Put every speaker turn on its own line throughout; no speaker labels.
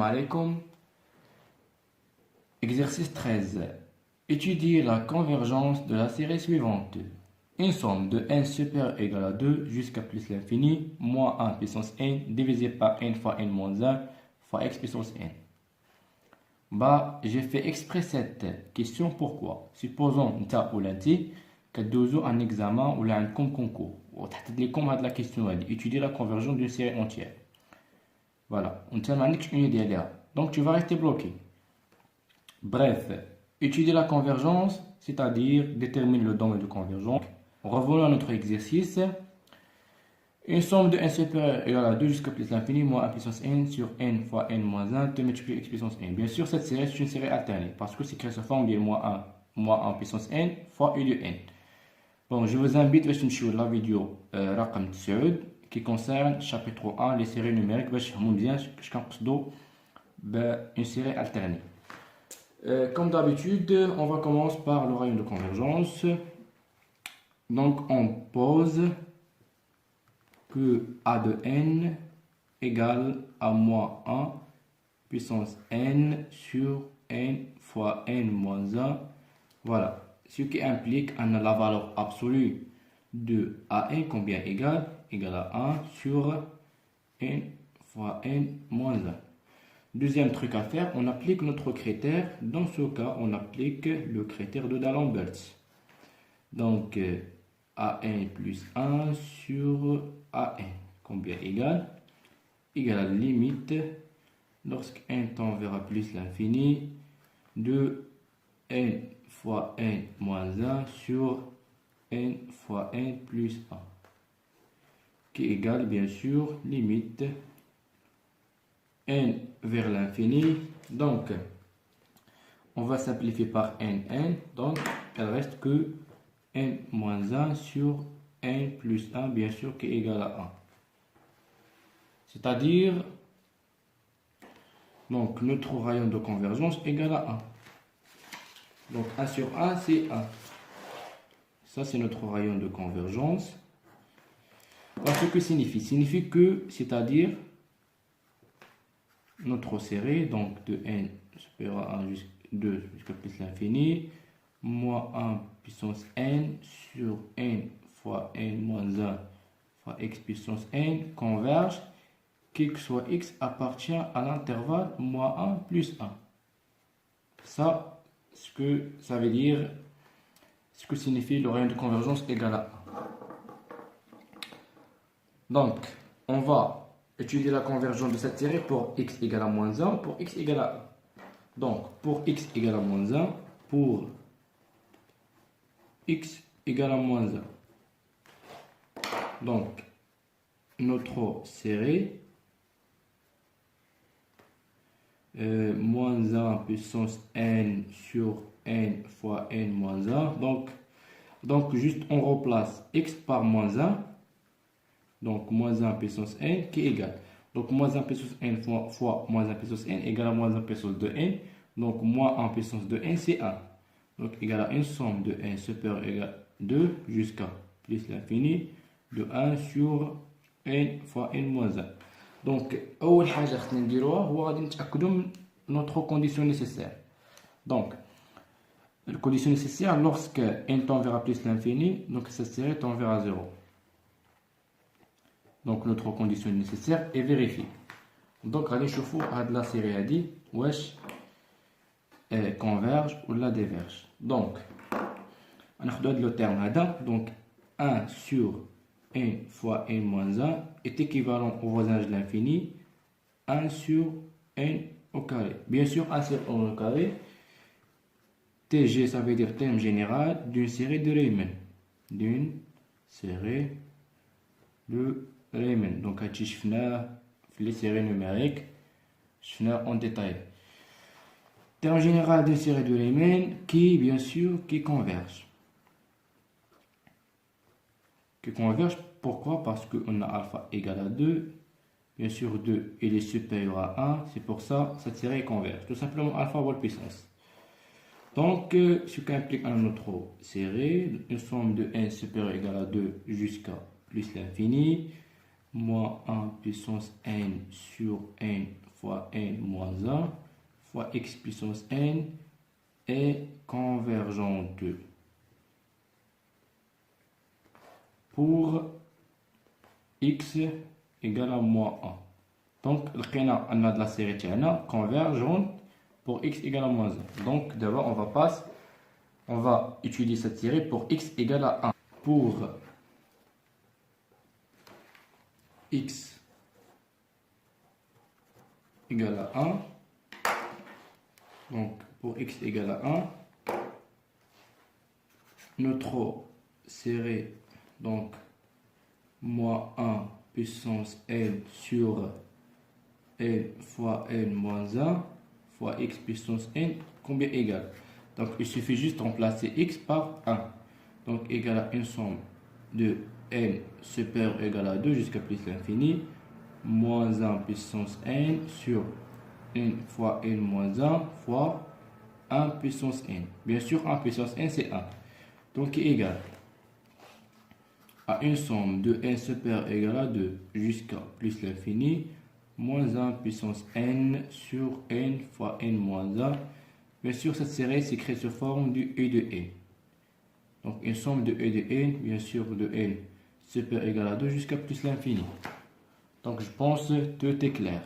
alaikum. Exercice 13. Étudiez la convergence de la série suivante. Une somme de n supérieur égale à 2 jusqu'à plus l'infini, moins 1 puissance n, divisé par n fois n moins 1 fois x puissance n. J'ai fait exprès cette question. Pourquoi? Supposons que vous un examen ou un concours. La question étudier la convergence d'une série entière. Voilà, on tient une idée là. Donc tu vas rester bloqué. Bref, étudier la convergence, c'est-à-dire déterminer le domaine de convergence. Revenons à notre exercice. Une somme de n supérieur égale à 2 jusqu'à plus l'infini moins 1 puissance n sur n fois n moins 1 te multiplie x puissance n. Bien sûr, cette série est une série alternée parce que c'est créé sous forme de moins 1 puissance n fois u de n. Bon, je vous invite à voir la vidéo رقم 9 qui concerne chapitre 1 les séries numériques باش تفهموا bien ce كنقصدوا une série alternée. Comme d'habitude, on va commencer par le rayon de convergence. Donc on pose que a de n égale à moins 1 puissance n sur n fois n moins 1. Voilà. Ce qui implique la valeur absolue de an combien égale à 1 sur n fois n moins 1. Deuxième truc à faire, on applique notre critère. Dans ce cas, on applique le critère de D'Alembert. Donc, an plus 1 sur an, combien égale à la limite, lorsque n tend vers plus l'infini, de n fois n moins 1 sur n fois n plus 1, qui égale bien sûr limite n vers l'infini. Donc on va simplifier par n, donc il reste que n moins 1 sur n plus 1, bien sûr, qui est égal à 1. C'est-à-dire, donc notre rayon de convergence égal à 1. Donc 1 sur 1, c'est 1. Ça, c'est notre rayon de convergence. Alors, ce que signifie? Signifie que, c'est-à-dire, notre série, donc de n supérieur à 1 jusqu'à 2 jusqu'à plus l'infini, moins 1 puissance n sur n fois n moins 1 fois x puissance n converge, quel que soit x appartient à l'intervalle moins 1 plus 1. Ça, ce que ça veut dire, ce que signifie le rayon de convergence égal à 1. Donc, on va étudier la convergence de cette série pour x égale à moins 1, pour x égale à 1. Donc, pour x égale à moins 1, pour x égale à moins 1. Donc, notre série moins 1 puissance n sur n fois n moins 1. Donc juste on remplace x par moins 1. Donc moins 1 puissance n qui est égal. Donc moins 1 puissance n fois moins 1 puissance n égale à moins 1 puissance de n. Donc moins 1 puissance de n c'est 1. Donc égal à une somme de n supérieur égale à 2 jusqu'à plus l'infini de 1 sur n fois n moins 1. Donc أول حاجة خصنا نديروها هو غادي نتأكدوا من notre condition nécessaire. Donc la condition nécessaire lorsque n tend vers plus l'infini, donc cette série tend vers 0. Donc notre condition nécessaire est vérifiée. Donc غادي نشوفوا هاد la série هادي واش converge ou la diverge. Donc ناخذوا هاد le terme هذا. Donc 1 sur n fois n moins 1 est équivalent au voisinage de l'infini 1 sur n au carré. Bien sûr, 1 sur n au carré, TG, ça veut dire terme général d'une série de Riemann. D'une série de Riemann. Donc, on a les séries numériques, en détail. Terme général d'une série de Riemann qui, bien sûr, qui converge. Qui converge, pourquoi? Parce qu'on a alpha égale à 2. Bien sûr, 2 il est supérieur à 1. C'est pour ça cette série converge. Tout simplement alpha égale puissance. Donc, ce qui implique un autre série, une somme de n supérieur égale à 2 jusqu'à plus l'infini, moins 1 puissance n sur n fois n moins 1 fois x puissance n est convergente pour x égale à moins 1. Donc, on a de la série convergente pour x égale à moins 1. Donc, d'abord, on va utiliser cette série pour x égale à 1. Pour x égale à 1, donc pour x égale à 1, notre série, donc moins 1 puissance n sur n fois n moins 1 fois x puissance n, combien égale? Donc il suffit juste de remplacer x par 1. Donc égal à une somme de n supérieur ou égal à 2 jusqu'à plus l'infini, moins 1 puissance n sur n fois n moins 1 fois 1 puissance n. Bien sûr, 1 puissance n c'est 1. Donc égal à une somme de n supérieur ou égal à 2 jusqu'à plus l'infini, moins 1 puissance n sur n fois n moins 1. Bien sûr, cette série s'écrit sous forme du e de n. Donc une somme de e de n, bien sûr, de n supérieur ou égal à 2 jusqu'à plus l'infini. Donc je pense que tout est clair.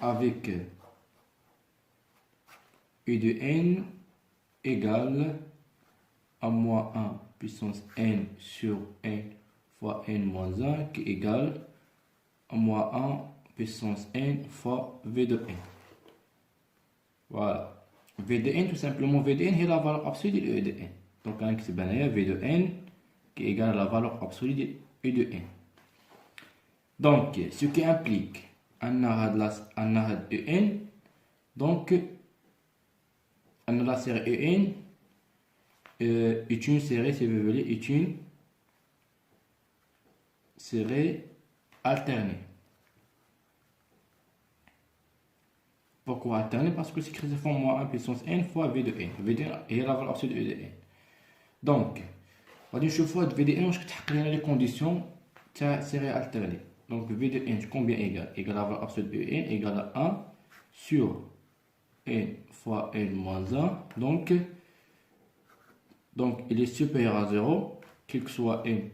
Avec e de n égale à moins 1 puissance n sur n fois n moins 1 qui égale à moins 1 puissance n fois v de n. Voilà. V de n, tout simplement, V de n est la valeur absolue de E de n. Donc, c'est V de n qui est égal à la valeur absolue de E de n. Donc, ce qui implique un arrêt de en. Donc, la série en est une série, si vous voulez, est une série alternée. Pourquoi alternée? Parce que c'est écrit de forme moins 1 puissance n fois v de n. V de n est la valeur absolue de e de n. Donc, on va dire fois v de n, on va les conditions de la série alternée. Donc, v de n, combien égal? Égal à la valeur absolue de n égale à 1 sur n fois n moins 1. Donc, il est supérieur à 0, quel que soit n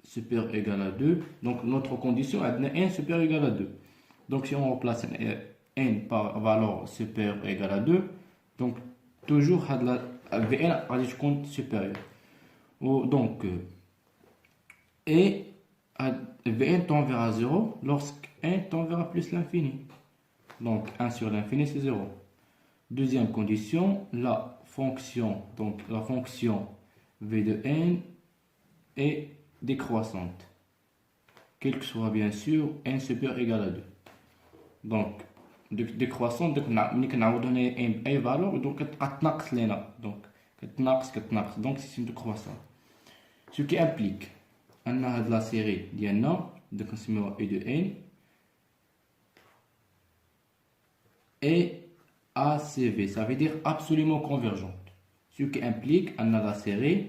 supérieur ou égal à 2. Donc, notre condition est n supérieur ou égal à 2. Donc, si on remplace n par valeur supérieure ou égale à 2, donc toujours Vn va être compte supérieur. Donc, et Vn tend vers 0 lorsque n tend vers plus l'infini. Donc 1 sur l'infini c'est 0. Deuxième condition, la fonction v de n est décroissante, quel que soit bien sûr n supérieur ou égal à 2. Donc décroissante, donc on donner une valeur, donc donc c'est une décroissante. Ce qui implique on a de la série d'INA, donc on e de n, et ACV, ça veut dire absolument convergente. Ce qui implique on a la série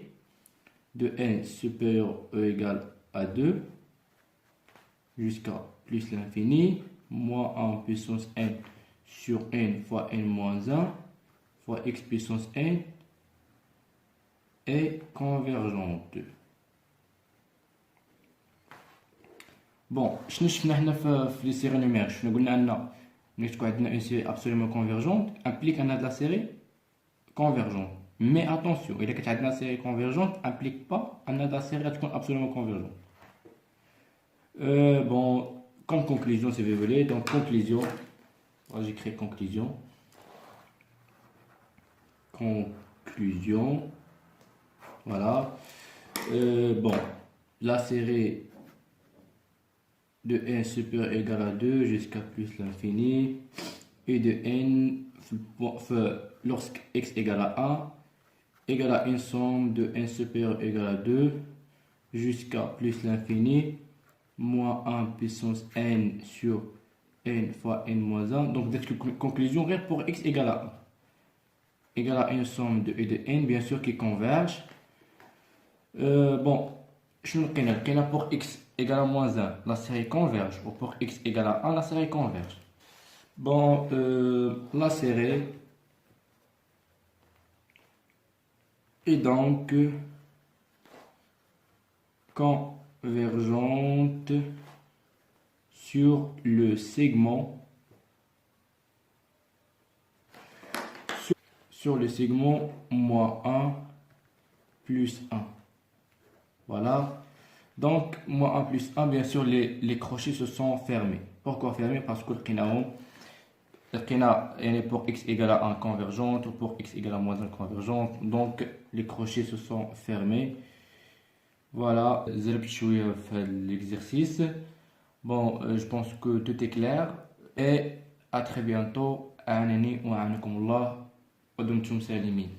de n supérieur ou égal à 2 jusqu'à plus l'infini, moins 1 puissance n sur n fois n moins 1 fois x puissance n est convergente. Bon, شنو شفنا هنا في les séries numériques. شنو قلنا أن ملي تكون عندنا une série absolument convergente implique أن هاد la série convergente. Mais attention, إلا كانت عندنا série convergente implique pas أن هاد la série تكون absolument convergente. Bon, comme conclusion, si vous voulez, donc conclusion, j'écris conclusion. Conclusion, voilà. Bon, la série de n supérieur égal à 2 jusqu'à plus l'infini, et de n lorsque x égale à 1, égale à une somme de n supérieur égal à 2 jusqu'à plus l'infini, moins 1 puissance n sur n fois n moins 1. Donc, conclusion, pour x égale à 1. Égale à une somme de e de n, bien sûr, qui converge. Bon, je ne connais pour x égale à moins 1, la série converge. Ou pour x égale à 1, la série converge. Bon, la série est donc convergente sur le segment moins 1 plus 1. Voilà. Donc, moins 1 plus 1, bien sûr, les crochets se sont fermés. Pourquoi fermés? Parce que le pour x égale à 1 convergente ou pour x égale à moins 1 convergente. Donc, les crochets se sont fermés. Voilà, l'exercice. Bon, je pense que tout est clair. Et à très bientôt. أعنني وأعنكم الله ودمتم سالمين.